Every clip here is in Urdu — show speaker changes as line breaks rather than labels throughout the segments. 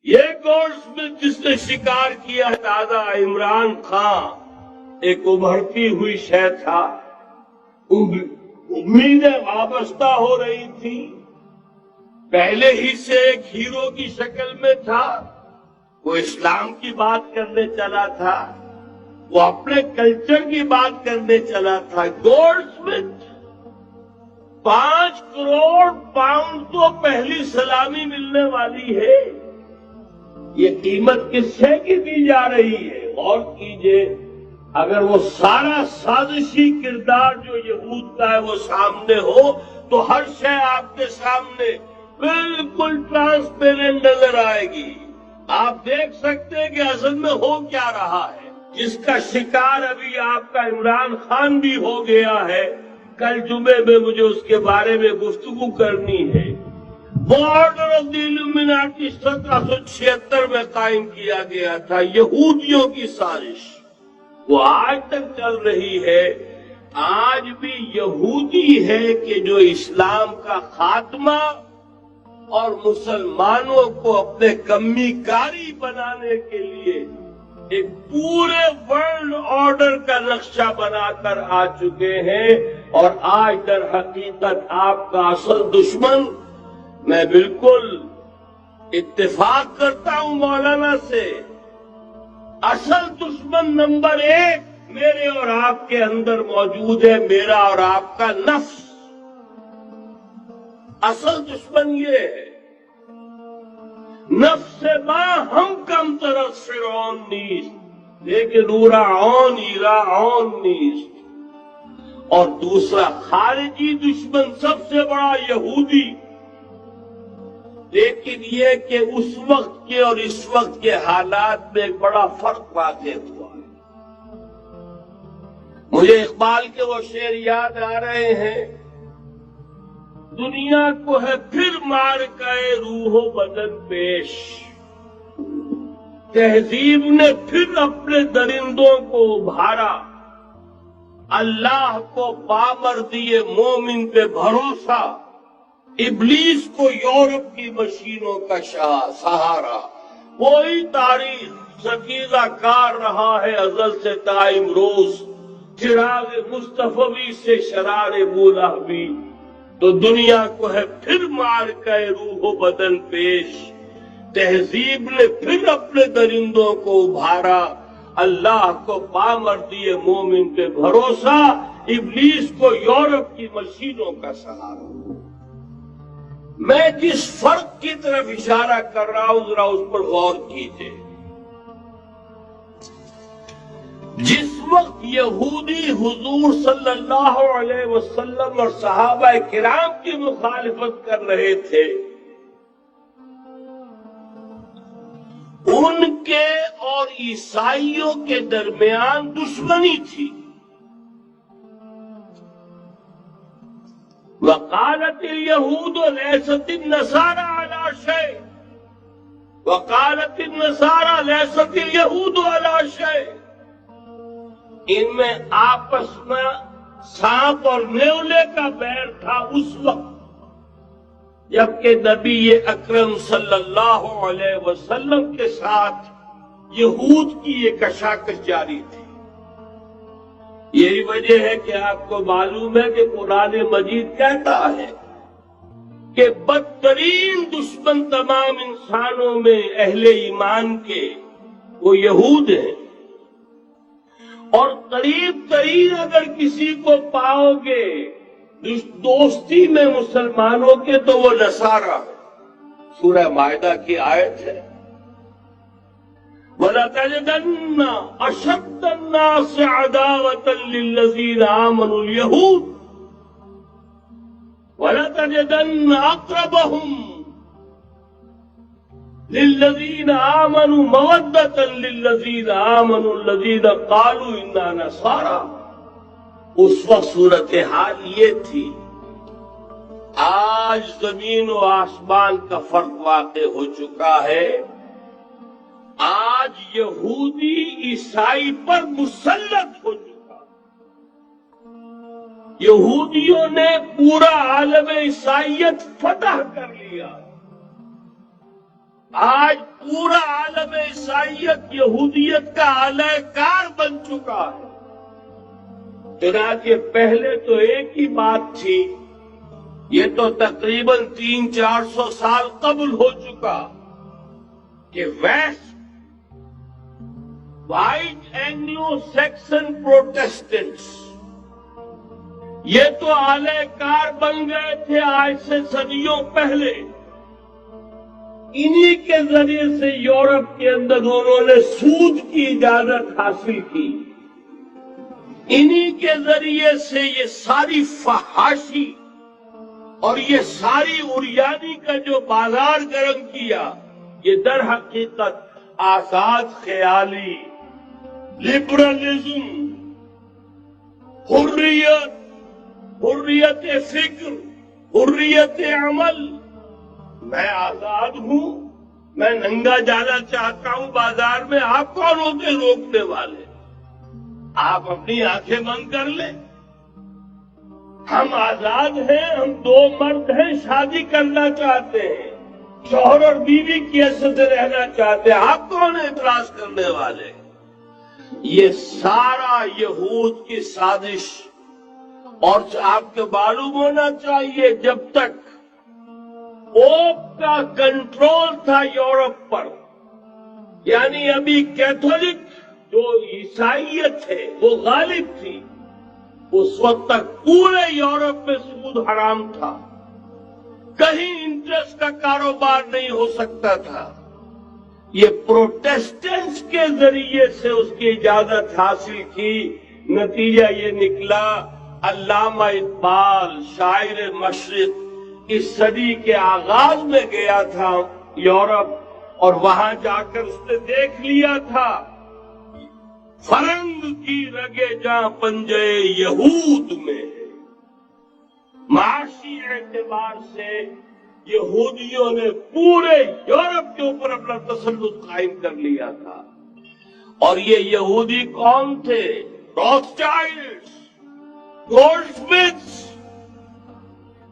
یہ گوشت میں جس نے شکار کیا ہے دادا عمران خان ایک ابھرتی ہوئی شے تھا، امیدیں وابستہ ہو رہی تھی، پہلے ہی سے ایک ہیرو کی شکل میں تھا، وہ اسلام کی بات کرنے چلا تھا، وہ اپنے کلچر کی بات کرنے چلا تھا۔ گولڈ سمتھ 5 کروڑ پاؤنڈ تو پہلی سلامی ملنے والی ہے، یہ قیمت کس شے کی دی جا رہی ہے؟ غور کیجئے، اگر وہ سارا سازشی کردار جو یہود کا ہے وہ سامنے ہو تو ہر شے آپ کے سامنے بالکل ٹرانسپیرنٹ نظر آئے گی، آپ دیکھ سکتے ہیں کہ اصل میں ہو کیا رہا ہے۔ جس کا شکار ابھی آپ کا عمران خان بھی ہو گیا ہے، کل جمعے میں مجھے اس کے بارے میں گفتگو کرنی ہے۔ وہ آرڈر آف دی الومناٹی 1776 میں قائم کیا گیا تھا، یہودیوں کی سازش، وہ آج تک چل رہی ہے۔ آج بھی یہودی ہے کہ جو اسلام کا خاتمہ اور مسلمانوں کو اپنے کمی کاری بنانے کے لیے ایک پورے ورلڈ آرڈر کا نقشہ بنا کر آ چکے ہیں، اور آج در حقیقت آپ کا اصل دشمن، میں بالکل اتفاق کرتا ہوں مولانا سے، اصل دشمن نمبر 1 میرے اور آپ کے اندر موجود ہے، میرا اور آپ کا نفس۔ اصل دشمن یہ ہے، نفس ما ہم کم طرف فرعون نیست لیکن اورعون ایراعون نیست۔ اور دوسرا خارجی دشمن سب سے بڑا یہودی، لیکن یہ کہ اس وقت کے اور اس وقت کے حالات میں ایک بڑا فرق واقع ہوا ہے۔ مجھے اقبال کے وہ شعر یاد آ رہے ہیں، دنیا کو ہے پھر مار کے روح و بدن پیش، تہذیب نے پھر اپنے درندوں کو ابھارا، اللہ کو پامردی مومن پہ بھروسہ، ابلیس کو یورپ کی مشینوں کا سہارا۔ وہی تاریخ سکیزہ کار رہا ہے ازل سے تا امروز، چراغ مصطفی سے شرار بولہبی، تو دنیا کو ہے پھر مار کے روح و بدن پیش، تہذیب نے پھر اپنے درندوں کو ابھارا، اللہ کو پامردی مومن پہ بھروسہ، ابلیس کو یورپ کی مشینوں کا سہارا۔ میں جس فرق کی طرف اشارہ کر رہا ہوں ذرا اس پر غور کیجئے۔ جس وقت یہودی حضور صلی اللہ علیہ وسلم اور صحابہ کرام کی مخالفت کر رہے تھے، ان کے اور عیسائیوں کے درمیان دشمنی تھی۔ وقالت اليہود لیست النصارى على شيء وقالت النصارى لیست اليہود على شيء، ان میں آپس میں سانپ اور نیولے کا بیر تھا اس وقت، جبکہ نبی اکرم صلی اللہ علیہ وسلم کے ساتھ یہود کی یہ کشاکش جاری تھی۔ یہی وجہ ہے کہ آپ کو معلوم ہے کہ قرآن مجید کہتا ہے کہ بدترین دشمن تمام انسانوں میں اہل ایمان کے وہ یہود ہیں، اور قریب ترین اگر کسی کو پاؤ گے دوستی میں مسلمانوں کے تو وہ نصارہ۔ سورہ مائدہ کی آیت ہے، وَلَتَجِدَنَّ أَشَدَّ النَّاسِ عَدَاوَةً لِلَّذِينَ آمَنُوا الْيَهُودَ وَلَتَجِدَنَّ أَقْرَبَهُمْ للذین آمنوا مودة للذین آمنوا الذین قالوا انا نصارى۔ اس وقت صورتحال یہ تھی، آج زمین و آسمان کا فرق واقع ہو چکا ہے۔ آج یہودی عیسائی پر مسلط ہو چکا، یہودیوں نے پورا عالم عیسائیت فتح کر لیا، آج پورا عالم عیسائیت یہودیت کا اعلی کار بن چکا ہے۔ چنانچہ پہلے تو ایک ہی بات تھی، یہ تو تقریباً 300-400 سال قبل ہو چکا کہ west white Anglo Saxon Protestants یہ تو اعلی کار بن گئے تھے آج سے صدیوں پہلے۔ انہی کے ذریعے سے یورپ کے اندر انہوں نے سود کی اجازت حاصل کی، انہی کے ذریعے سے یہ ساری فحاشی اور یہ ساری عریانی کا جو بازار گرم کیا، یہ در حقیقت آزاد خیالی، لبرلزم، حریت فکر، حریت عمل، میں آزاد ہوں، میں ننگا جانا چاہتا ہوں بازار میں، آپ کون ہوتے روکنے والے؟ آپ اپنی آنکھیں بند کر لیں، ہم آزاد ہیں، ہم دو مرد ہیں، شادی کرنا چاہتے ہیں، شوہر اور بیوی کی حیثیت سے رہنا چاہتے ہیں، آپ کون ہیں اعتراض کرنے والے؟ یہ سارا یہود کی سازش، اور آپ کو معلوم ہونا چاہیے جب تک پوپ کا کنٹرول تھا یورپ پر، یعنی ابھی کیتھولک جو عیسائیت ہے وہ غالب تھی، اس وقت تک پورے یورپ میں سود حرام تھا، کہیں انٹرسٹ کا کاروبار نہیں ہو سکتا تھا۔ یہ پروٹیسٹنٹس کے ذریعے سے اس کی اجازت حاصل کی، نتیجہ یہ نکلا علامہ اقبال شاعر مشرق اس صدی کے آغاز میں گیا تھا یورپ، اور وہاں جا کر اس نے دیکھ لیا تھا فرنگ کی رگے جاں پنجے یہود میں، معاشی اعتبار سے یہودیوں نے پورے یورپ کے اوپر اپنا تسلط قائم کر لیا تھا۔ اور یہ یہودی کون تھے؟ روتھشائلڈز، گولڈسمتھس۔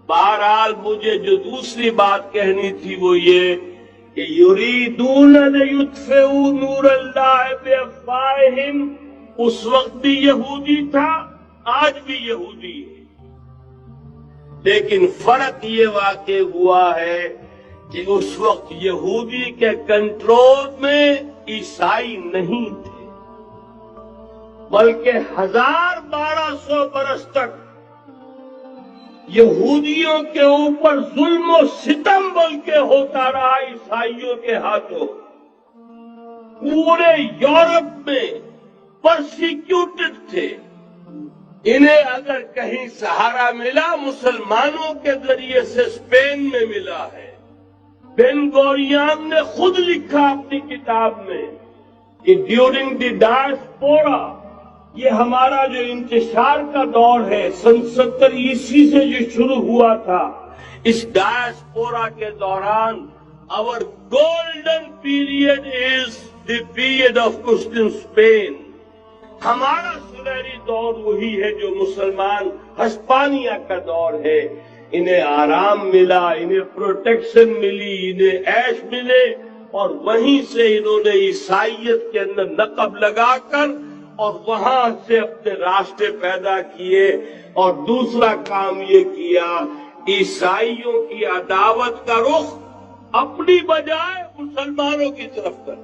بہرحال مجھے جو دوسری بات کہنی تھی وہ یہ کہ یریدون لیطفئوا نور اللہ بافواہہم، اس وقت بھی یہودی تھا، آج بھی یہودی ہے، لیکن فرق یہ واقع ہوا ہے کہ اس وقت یہودی کے کنٹرول میں عیسائی نہیں تھے، بلکہ 1200 برس تک یہودیوں کے اوپر ظلم و ستم بلکہ ہوتا رہا عیسائیوں کے ہاتھوں۔ پورے یورپ میں پرسیکیوٹڈ تھے، انہیں اگر کہیں سہارا ملا مسلمانوں کے ذریعے سے اسپین میں ملا ہے۔ بن گوریان نے خود لکھا اپنی کتاب میں کہ ڈیورنگ دی ڈائسپورا، یہ ہمارا جو انتشار کا دور ہے 70 عیسوی سے جو شروع ہوا تھا، اس ڈائسپورا کے دوران our golden period is the period of Christian Spain، ہمارا سنہری دور وہی ہے جو مسلمان ہسپانیہ کا دور ہے۔ انہیں آرام ملا، انہیں پروٹیکشن ملی، انہیں عیش ملے، اور وہیں سے انہوں نے عیسائیت کے اندر نقب لگا کر اور وہاں سے اپنے راستے پیدا کیے۔ اور دوسرا کام یہ کیا، عیسائیوں کی عداوت کا رخ اپنی بجائے مسلمانوں کی طرف کر